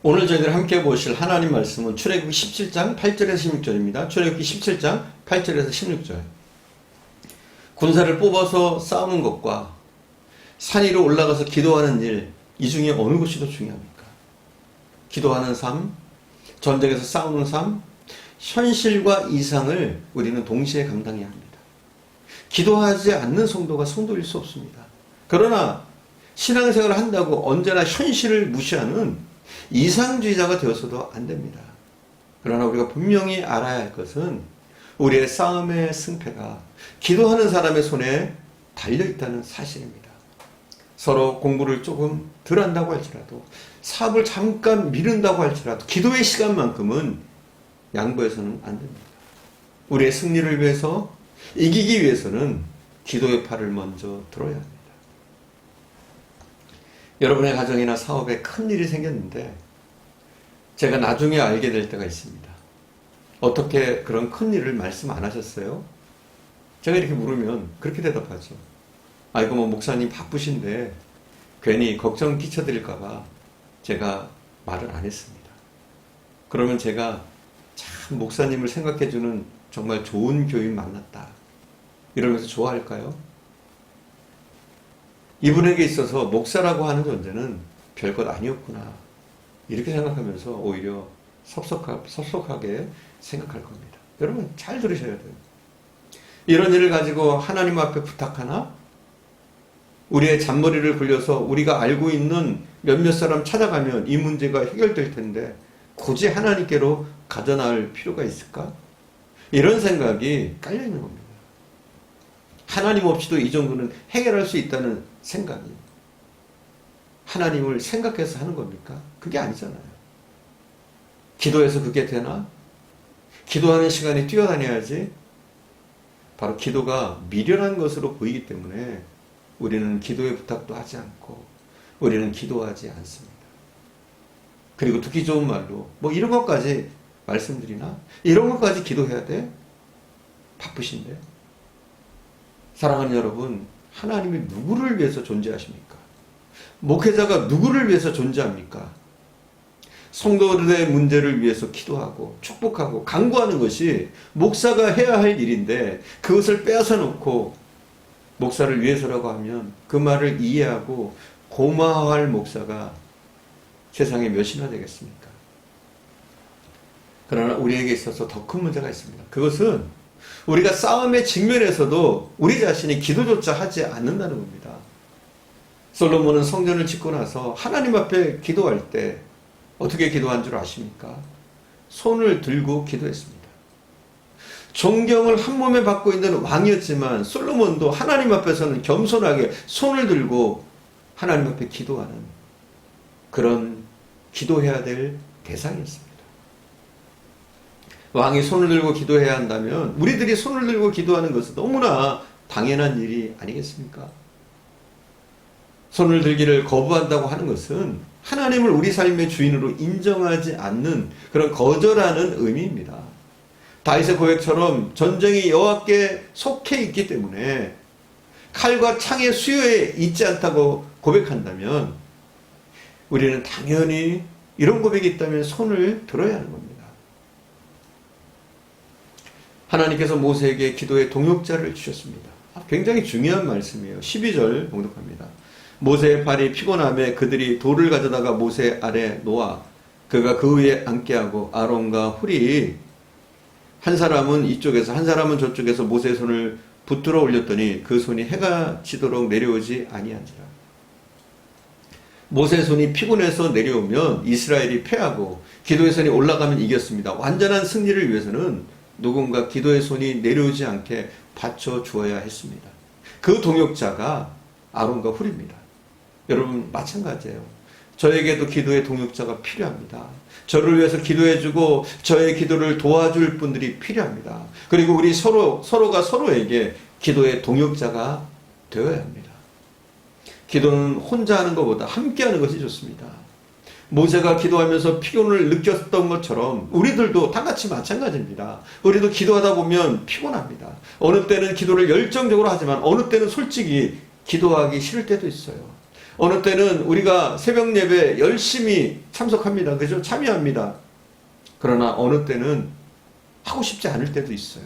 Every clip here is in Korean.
오늘 저희들이 함께 보실 하나님 말씀은 출애굽기 17장 8절에서 16절입니다. 출애굽기 17장 8절에서 16절. 군사를 뽑아서 싸우는 것과 산 위로 올라가서 기도하는 일, 이 중에 어느 것이 더 중요합니까? 기도하는 삶, 전쟁에서 싸우는 삶, 현실과 이상을 우리는 동시에 감당해야 합니다. 기도하지 않는 성도가 성도일 수 없습니다. 그러나 신앙생활을 한다고 언제나 현실을 무시하는 이상주의자가 되어서도 안 됩니다. 그러나 우리가 분명히 알아야 할 것은 우리의 싸움의 승패가 기도하는 사람의 손에 달려있다는 사실입니다. 서로 공부를 조금 덜 한다고 할지라도, 사업을 잠깐 미룬다고 할지라도 기도의 시간만큼은 양보해서는 안 됩니다. 우리의 승리를 위해서, 이기기 위해서는 기도의 팔을 먼저 들어야 합니다. 여러분의 가정이나 사업에 큰 일이 생겼는데 제가 나중에 알게 될 때가 있습니다. 어떻게 그런 큰 일을 말씀 안 하셨어요? 제가 이렇게 물으면 그렇게 대답하죠. 아이고 목사님 바쁘신데 괜히 걱정 끼쳐드릴까봐 제가 말을 안 했습니다. 그러면 제가 참 목사님을 생각해주는 정말 좋은 교인 만났다 이러면서 좋아할까요? 이분에게 있어서 목사라고 하는 존재는 별것 아니었구나 이렇게 생각하면서 오히려 섭섭하게 생각할 겁니다. 여러분 잘 들으셔야 돼요. 이런 일을 가지고 하나님 앞에 부탁하나? 우리의 잔머리를 굴려서 우리가 알고 있는 몇몇 사람 찾아가면 이 문제가 해결될 텐데 굳이 하나님께로 가져나올 필요가 있을까? 이런 생각이 깔려있는 겁니다. 하나님 없이도 이 정도는 해결할 수 있다는 생각이 하나님을 생각해서 하는 겁니까? 그게 아니잖아요. 기도해서 그게 되나? 기도하는 시간에 뛰어다녀야지. 바로 기도가 미련한 것으로 보이기 때문에 우리는 기도의 부탁도 하지 않고 우리는 기도하지 않습니다. 그리고 듣기 좋은 말로 뭐 이런 것까지 말씀드리나? 이런 것까지 기도해야 돼? 바쁘신데? 사랑하는 여러분, 하나님이 누구를 위해서 존재하십니까? 목회자가 누구를 위해서 존재합니까? 성도들의 문제를 위해서 기도하고 축복하고 간구하는 것이 목사가 해야 할 일인데 그것을 빼앗아 놓고 목사를 위해서라고 하면 그 말을 이해하고 고마워할 목사가 세상에 몇이나 되겠습니까? 그러나 우리에게 있어서 더 큰 문제가 있습니다. 그것은 우리가 싸움의 직면에서도 우리 자신이 기도조차 하지 않는다는 겁니다. 솔로몬은 성전을 짓고 나서 하나님 앞에 기도할 때 어떻게 기도한 줄 아십니까? 손을 들고 기도했습니다. 존경을 한 몸에 받고 있는 왕이었지만 솔로몬도 하나님 앞에서는 겸손하게 손을 들고 하나님 앞에 기도하는 그런 기도해야 될 대상이었습니다. 왕이 손을 들고 기도해야 한다면 우리들이 손을 들고 기도하는 것은 너무나 당연한 일이 아니겠습니까? 손을 들기를 거부한다고 하는 것은 하나님을 우리 삶의 주인으로 인정하지 않는 그런 거절하는 의미입니다. 다윗의 고백처럼 전쟁이 여호와께 속해 있기 때문에 칼과 창의 수요에 있지 않다고 고백한다면 우리는 당연히 이런 고백이 있다면 손을 들어야 하는 겁니다. 하나님께서 모세에게 기도의 동역자를 주셨습니다. 굉장히 중요한 말씀이에요. 12절 봉독합니다. 모세의 발이 피곤함에 그들이 돌을 가져다가 모세 아래 놓아 그가 그 위에 앉게 하고 아론과 훌이 한 사람은 이쪽에서 한 사람은 저쪽에서 모세의 손을 붙들어 올렸더니 그 손이 해가 지도록 내려오지 아니한지라. 모세의 손이 피곤해서 내려오면 이스라엘이 패하고 기도의 손이 올라가면 이겼습니다. 완전한 승리를 위해서는 누군가 기도의 손이 내려오지 않게 받쳐주어야 했습니다. 그 동역자가 아론과 훌입니다. 여러분 마찬가지예요. 저에게도 기도의 동역자가 필요합니다. 저를 위해서 기도해주고 저의 기도를 도와줄 분들이 필요합니다. 그리고 우리 서로가 서로에게 기도의 동역자가 되어야 합니다. 기도는 혼자 하는 것보다 함께 하는 것이 좋습니다. 모세가 기도하면서 피곤을 느꼈던 것처럼 우리들도 다 같이 마찬가지입니다. 우리도 기도하다 보면 피곤합니다. 어느 때는 기도를 열정적으로 하지만 어느 때는 솔직히 기도하기 싫을 때도 있어요. 어느 때는 우리가 새벽 예배 열심히 참석합니다. 그죠? 참여합니다. 그러나 어느 때는 하고 싶지 않을 때도 있어요.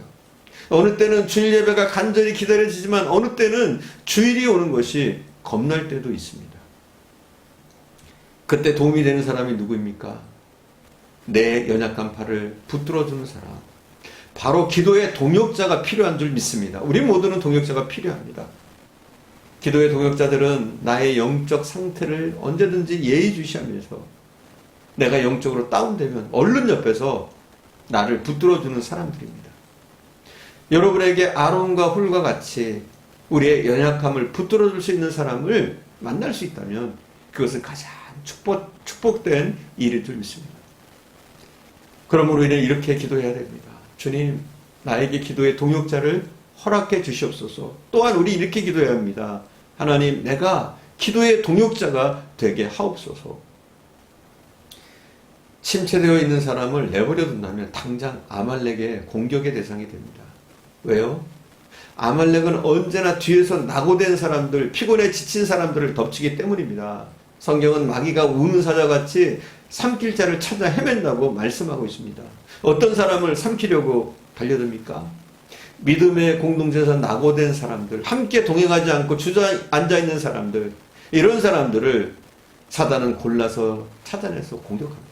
어느 때는 주일 예배가 간절히 기다려지지만 어느 때는 주일이 오는 것이 겁날 때도 있습니다. 그때 도움이 되는 사람이 누구입니까? 내 연약한 팔을 붙들어주는 사람. 바로 기도의 동역자가 필요한 줄 믿습니다. 우리 모두는 동역자가 필요합니다. 기도의 동역자들은 나의 영적 상태를 언제든지 예의주시하면서 내가 영적으로 다운되면 얼른 옆에서 나를 붙들어주는 사람들입니다. 여러분에게 아론과 훌과 같이 우리의 연약함을 붙들어줄 수 있는 사람을 만날 수 있다면 그것은 가장 축복된 일일 줄 믿습니다. 그러므로 우리는 이렇게 기도해야 됩니다. 주님, 나에게 기도의 동역자를 허락해 주시옵소서. 또한 우리 이렇게 기도해야 합니다. 하나님, 내가 기도의 동역자가 되게 하옵소서. 침체되어 있는 사람을 내버려 둔다면 당장 아말렉의 공격의 대상이 됩니다. 왜요? 아말렉은 언제나 뒤에서 낙오된 사람들, 피곤해 지친 사람들을 덮치기 때문입니다. 성경은 마귀가 우는 사자같이 삼킬 자를 찾아 헤맨다고 말씀하고 있습니다. 어떤 사람을 삼키려고 달려듭니까? 믿음의 공동체에서 낙오된 사람들, 함께 동행하지 않고 주저앉아 있는 사람들, 이런 사람들을 사단은 골라서 찾아내서 공격합니다.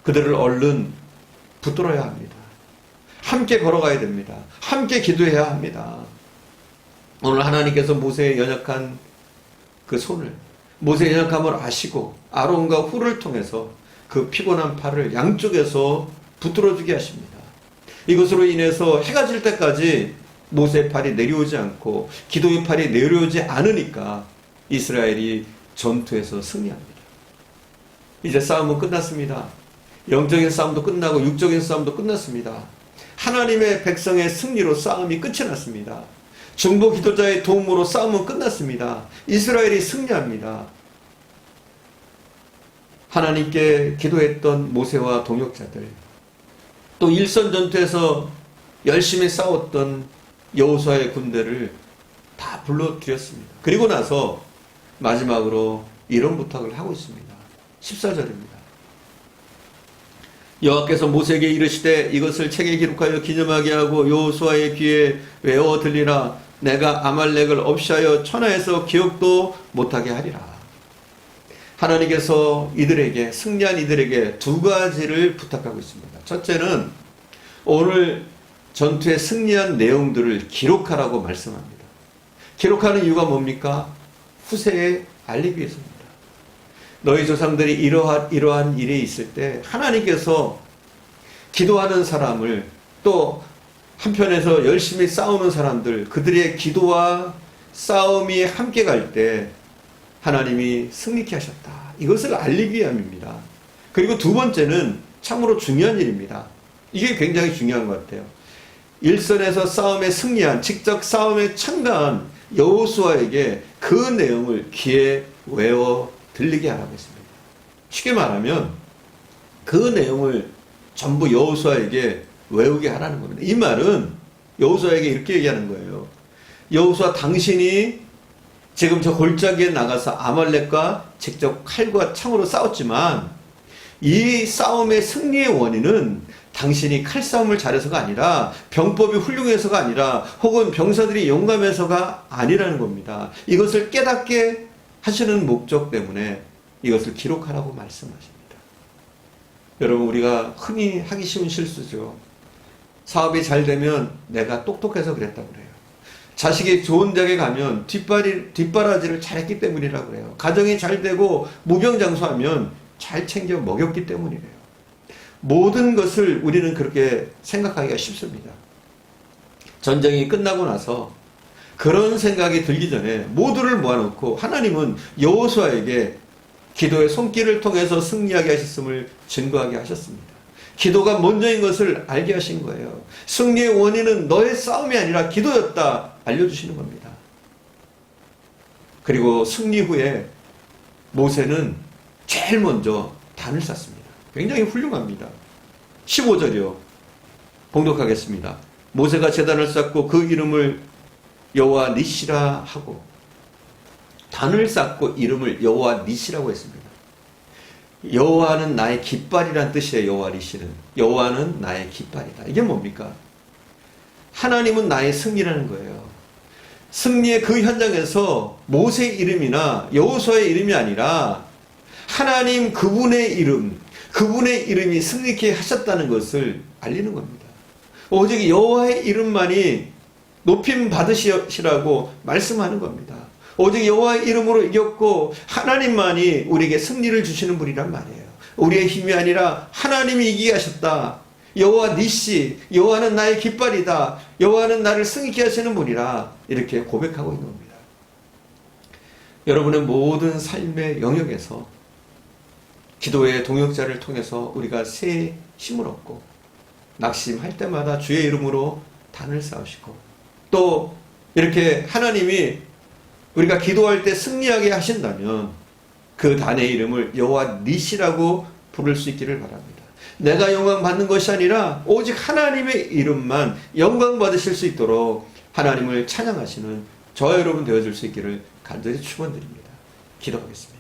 그들을 얼른 붙들어야 합니다. 함께 걸어가야 됩니다. 함께 기도해야 합니다. 오늘 하나님께서 모세의 연약한 그 손을, 모세의 연약함을 아시고 아론과 훌을 통해서 그 피곤한 팔을 양쪽에서 붙들어주게 하십니다. 이것으로 인해서 해가 질 때까지 모세의 팔이 내려오지 않고 기도의 팔이 내려오지 않으니까 이스라엘이 전투에서 승리합니다. 이제 싸움은 끝났습니다. 영적인 싸움도 끝나고 육적인 싸움도 끝났습니다. 하나님의 백성의 승리로 싸움이 끝이 났습니다. 중보 기도자의 도움으로 싸움은 끝났습니다. 이스라엘이 승리합니다. 하나님께 기도했던 모세와 동역자들, 또 일선 전투에서 열심히 싸웠던 여호수아의 군대를 다 불러들였습니다. 그리고 나서 마지막으로 이런 부탁을 하고 있습니다. 14절입니다. 여호와께서 모세에게 이르시되 이것을 책에 기록하여 기념하게 하고 여호수아의 귀에 외워 들리라. 내가 아말렉을 없이하여 천하에서 기억도 못하게 하리라. 하나님께서 이들에게, 승리한 이들에게 두 가지를 부탁하고 있습니다. 첫째는 오늘 전투에 승리한 내용들을 기록하라고 말씀합니다. 기록하는 이유가 뭡니까? 후세에 알리기 위해서입니다. 너희 조상들이 이러한 일이 있을 때 하나님께서 기도하는 사람을, 또 한편에서 열심히 싸우는 사람들, 그들의 기도와 싸움이 함께 갈 때 하나님이 승리케 하셨다. 이것을 알리기 위함입니다. 그리고 두 번째는 참으로 중요한 일입니다. 이게 굉장히 중요한 것 같아요. 일선에서 싸움에 승리한, 직접 싸움에 참가한 여호수아에게 그 내용을 귀에 외워 들리게 하라고 했습니다. 쉽게 말하면 그 내용을 전부 여호수아에게 외우게 하라는 겁니다. 이 말은 여호수아에게 이렇게 얘기하는 거예요. 여호수아, 당신이 지금 저 골짜기에 나가서 아말렉과 직접 칼과 창으로 싸웠지만 이 싸움의 승리의 원인은 당신이 칼싸움을 잘해서가 아니라, 병법이 훌륭해서가 아니라, 혹은 병사들이 용감해서가 아니라는 겁니다. 이것을 깨닫게 하시는 목적 때문에 이것을 기록하라고 말씀하십니다. 여러분, 우리가 흔히 하기 쉬운 실수죠. 사업이 잘 되면 내가 똑똑해서 그랬다고 그래요. 자식이 좋은 대학에 가면 뒷바라지를 잘했기 때문이라고 그래요. 가정이 잘 되고 무병장수하면 잘 챙겨 먹였기 때문이래요. 모든 것을 우리는 그렇게 생각하기가 쉽습니다. 전쟁이 끝나고 나서 그런 생각이 들기 전에 모두를 모아놓고 하나님은 여호수아에게 기도의 손길을 통해서 승리하게 하셨음을 증거하게 하셨습니다. 기도가 먼저인 것을 알게 하신 거예요. 승리의 원인은 너의 싸움이 아니라 기도였다 알려주시는 겁니다. 그리고 승리 후에 모세는 제일 먼저 단을 쌌습니다. 굉장히 훌륭합니다. 15절이요. 봉독하겠습니다. 모세가 제단을 쌓고 그 이름을 여호와 니시라 하고 단을 쌓고 이름을 여호와 니시라고 했습니다. 여호와는 나의 깃발이란 뜻이에요. 여호와 니시는. 여호와는 나의 깃발이다. 이게 뭡니까? 하나님은 나의 승리라는 거예요. 승리의 그 현장에서 모세의 이름이나 여호수아의 이름이 아니라 하나님 그분의 이름이 승리케 하셨다는 것을 알리는 겁니다. 오직 여호와의 이름만이 높임 받으시라고 말씀하는 겁니다. 오직 여호와의 이름으로 이겼고 하나님만이 우리에게 승리를 주시는 분이란 말이에요. 우리의 힘이 아니라 하나님이 이기게 하셨다. 여호와 니시, 여호와는 나의 깃발이다. 여호와는 나를 승리케 하시는 분이라 이렇게 고백하고 있는 겁니다. 여러분의 모든 삶의 영역에서 기도의 동역자를 통해서 우리가 새 힘을 얻고 낙심할 때마다 주의 이름으로 단을 쌓으시고 또 이렇게 하나님이 우리가 기도할 때 승리하게 하신다면 그 단의 이름을 여호와 니시라고 부를 수 있기를 바랍니다. 내가 영광 받는 것이 아니라 오직 하나님의 이름만 영광 받으실 수 있도록 하나님을 찬양하시는 저와 여러분 되어줄 수 있기를 간절히 축원드립니다. 기도하겠습니다.